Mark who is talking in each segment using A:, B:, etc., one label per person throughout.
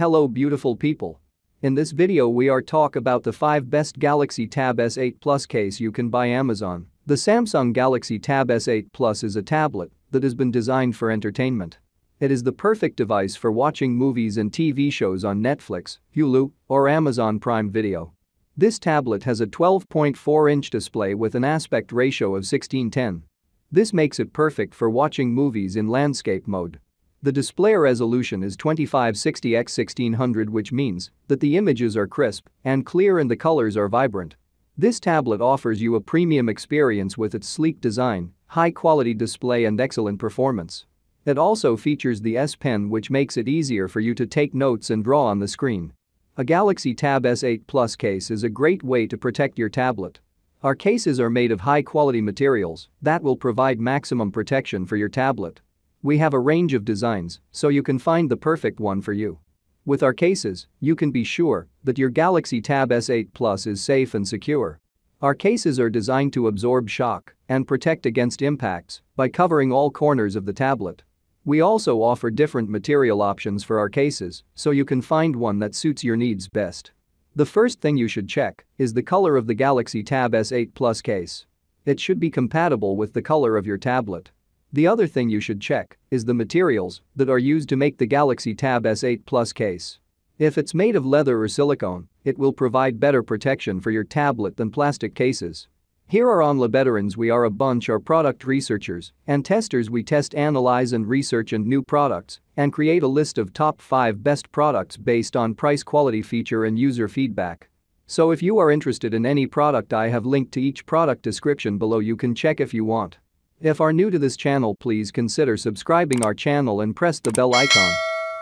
A: Hello beautiful people. In this video we are talk about the 5 best Galaxy Tab S8 Plus case you can buy Amazon. The Samsung Galaxy Tab S8 Plus is a tablet that has been designed for entertainment. It is the perfect device for watching movies and TV shows on Netflix, Hulu, or Amazon Prime Video. This tablet has a 12.4-inch display with an aspect ratio of 16:10. This makes it perfect for watching movies in landscape mode. The display resolution is 2560x1600, which means that the images are crisp and clear and the colors are vibrant. This tablet offers you a premium experience with its sleek design, high-quality display and excellent performance. It also features the S Pen, which makes it easier for you to take notes and draw on the screen. A Galaxy Tab S8 Plus case is a great way to protect your tablet. Our cases are made of high-quality materials that will provide maximum protection for your tablet. We have a range of designs, so you can find the perfect one for you. With our cases, you can be sure that your Galaxy Tab S8 Plus is safe and secure. Our cases are designed to absorb shock and protect against impacts by covering all corners of the tablet. We also offer different material options for our cases, so you can find one that suits your needs best. The first thing you should check is the color of the Galaxy Tab S8 Plus case. It should be compatible with the color of your tablet. The other thing you should check is the materials that are used to make the Galaxy Tab S8 Plus case. If it's made of leather or silicone, it will provide better protection for your tablet than plastic cases. Here are OnlyBetterOnes. We are a bunch of product researchers and testers. We test, analyze and research and new products and create a list of top 5 best products based on price, quality, feature and user feedback. So if you are interested in any product, I have linked to each product description below. You can check if you want. If are new to this channel, please consider subscribing our channel and press the bell icon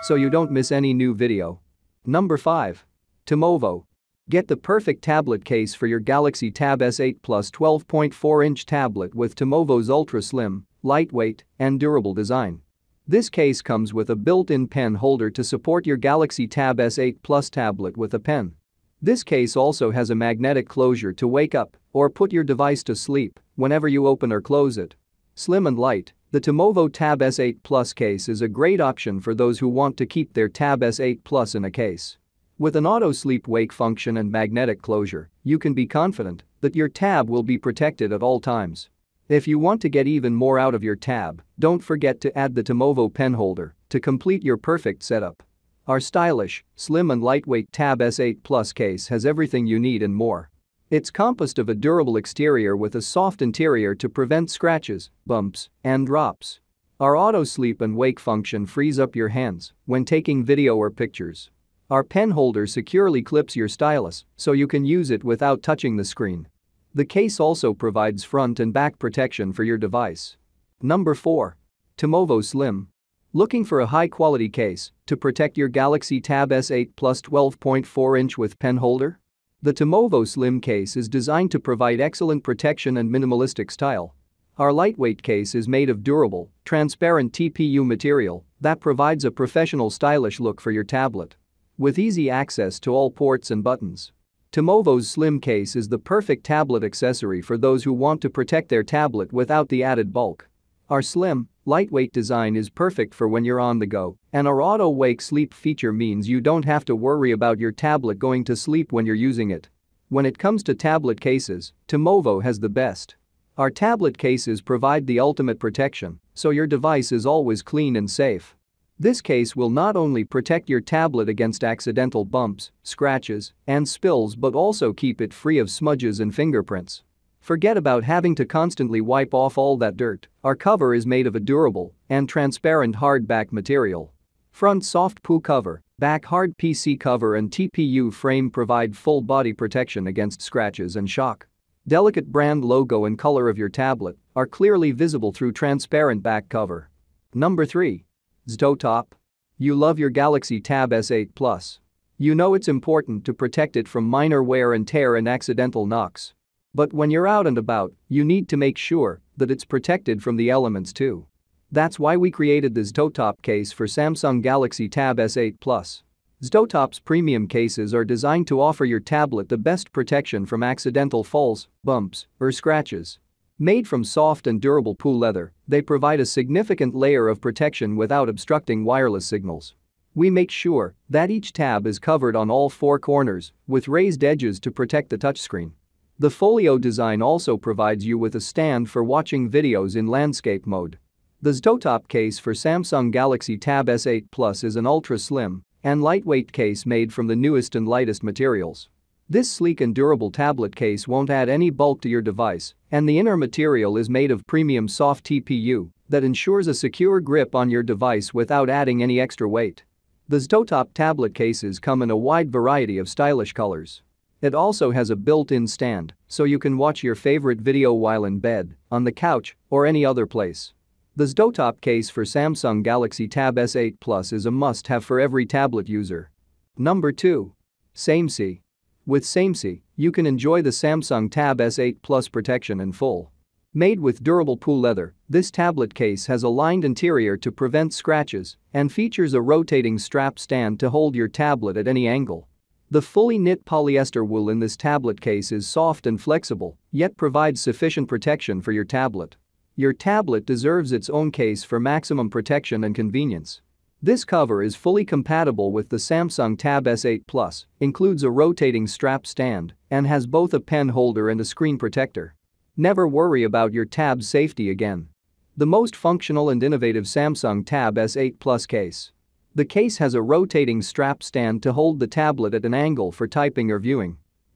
A: so you don't miss any new video. Number 5. Timovo. Get the perfect tablet case for your Galaxy Tab S8 Plus 12.4-inch tablet with Timovo's ultra slim, lightweight, and durable design. This case comes with a built-in pen holder to support your Galaxy Tab S8 Plus tablet with a pen. This case also has a magnetic closure to wake up or put your device to sleep whenever you open or close it. Slim and light, the Timovo Tab S8 Plus case is a great option for those who want to keep their Tab S8 Plus in a case. With an auto sleep-wake function and magnetic closure, you can be confident that your tab will be protected at all times. If you want to get even more out of your tab, don't forget to add the Timovo pen holder to complete your perfect setup. Our stylish, slim and lightweight Tab S8 Plus case has everything you need and more. It's composed of a durable exterior with a soft interior to prevent scratches, bumps, and drops. Our auto sleep and wake function frees up your hands when taking video or pictures. Our pen holder securely clips your stylus so you can use it without touching the screen. The case also provides front and back protection for your device. Number 4. Timovo Slim. Looking for a high-quality case to protect your Galaxy Tab S8 Plus 12.4-inch with pen holder? The Timovo Slim case is designed to provide excellent protection and minimalistic style. Our lightweight case is made of durable, transparent TPU material that provides a professional, stylish look for your tablet. With easy access to all ports and buttons, Timovo's Slim case is the perfect tablet accessory for those who want to protect their tablet without the added bulk. Our slim, lightweight design is perfect for when you're on the go, and our auto-wake sleep feature means you don't have to worry about your tablet going to sleep when you're using it. When it comes to tablet cases, Timovo has the best. Our tablet cases provide the ultimate protection, so your device is always clean and safe. This case will not only protect your tablet against accidental bumps, scratches, and spills, but also keep it free of smudges and fingerprints. Forget about having to constantly wipe off all that dirt. Our cover is made of a durable and transparent hardback material. Front soft PU cover, back hard PC cover and TPU frame provide full body protection against scratches and shock. Delicate brand logo and color of your tablet are clearly visible through transparent back cover. Number 3. Zoetop. You love your Galaxy Tab S8 Plus. You know it's important to protect it from minor wear and tear and accidental knocks. But when you're out and about, you need to make sure that it's protected from the elements too. That's why we created the Zoetop case for Samsung Galaxy Tab S8 Plus. Zoetop's premium cases are designed to offer your tablet the best protection from accidental falls, bumps, or scratches. Made from soft and durable PU leather, they provide a significant layer of protection without obstructing wireless signals. We make sure that each tab is covered on all four corners with raised edges to protect the touchscreen. The folio design also provides you with a stand for watching videos in landscape mode. The Zoetop case for Samsung Galaxy Tab S8 Plus is an ultra-slim and lightweight case made from the newest and lightest materials. This sleek and durable tablet case won't add any bulk to your device, and the inner material is made of premium soft TPU that ensures a secure grip on your device without adding any extra weight. The Zoetop tablet cases come in a wide variety of stylish colors. It also has a built-in stand, so you can watch your favorite video while in bed, on the couch, or any other place. The Zoetop case for Samsung Galaxy Tab S8 Plus is a must-have for every tablet user. Number 2. Samecy. With Samecy, you can enjoy the Samsung Tab S8 Plus protection in full. Made with durable pool leather, this tablet case has a lined interior to prevent scratches and features a rotating strap stand to hold your tablet at any angle. The fully knit polyester wool in this tablet case is soft and flexible, yet provides sufficient protection for your tablet. Your tablet deserves its own case for maximum protection and convenience. This cover is fully compatible with the Samsung Tab S8 Plus, includes a rotating strap stand, and has both a pen holder and a screen protector. Never worry about your tab's safety again. The most functional and innovative Samsung Tab S8 Plus case. The case has a rotating strap stand to hold the tablet at an angle for typing or viewing.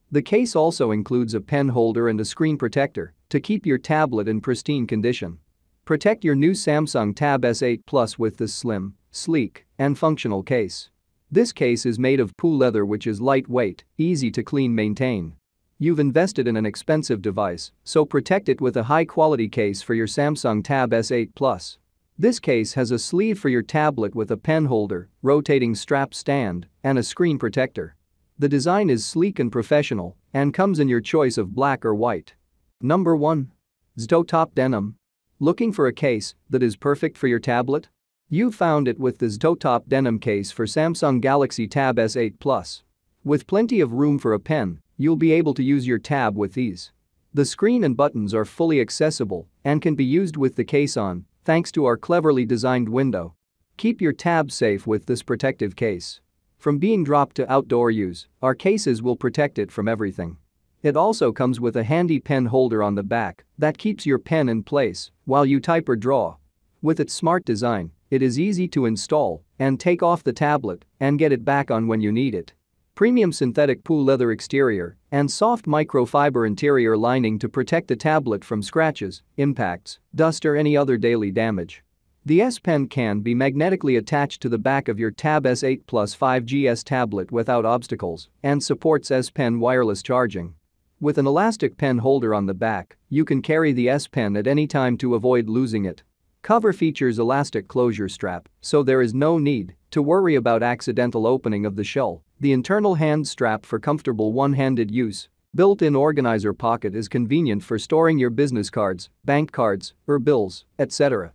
A: The case also includes a pen holder and a screen protector to keep your tablet in pristine condition. Protect your new Samsung Tab S8 Plus with this slim, sleek, and functional case. This case is made of pool leather, which is lightweight, easy to clean, maintain. You've invested in an expensive device, so protect it with a high-quality case for your Samsung Tab S8 Plus. This case has a sleeve for your tablet with a pen holder, rotating strap stand, and a screen protector. The design is sleek and professional and comes in your choice of black or white. Number 1. Zoetop Denim. Looking for a case that is perfect for your tablet? You found it with the Zoetop Denim case for Samsung Galaxy Tab S8 Plus. With plenty of room for a pen, you'll be able to use your tab with ease. The screen and buttons are fully accessible and can be used with the case on, thanks to our cleverly designed window. Keep your tab safe with this protective case. From being dropped to outdoor use, our cases will protect it from everything. It also comes with a handy pen holder on the back that keeps your pen in place while you type or draw. With its smart design, it is easy to install and take off the tablet and get it back on when you need it. Premium synthetic pool leather exterior and soft microfiber interior lining to protect the tablet from scratches, impacts, dust, or any other daily damage. The S Pen can be magnetically attached to the back of your Tab S8 Plus 5G tablet without obstacles and supports S Pen wireless charging. With an elastic pen holder on the back, you can carry the S Pen at any time to avoid losing it. Cover features elastic closure strap, so there is no need to worry about accidental opening of the shell. The internal hand strap for comfortable one-handed use. Built-in organizer pocket is convenient for storing your business cards, bank cards, or bills, etc.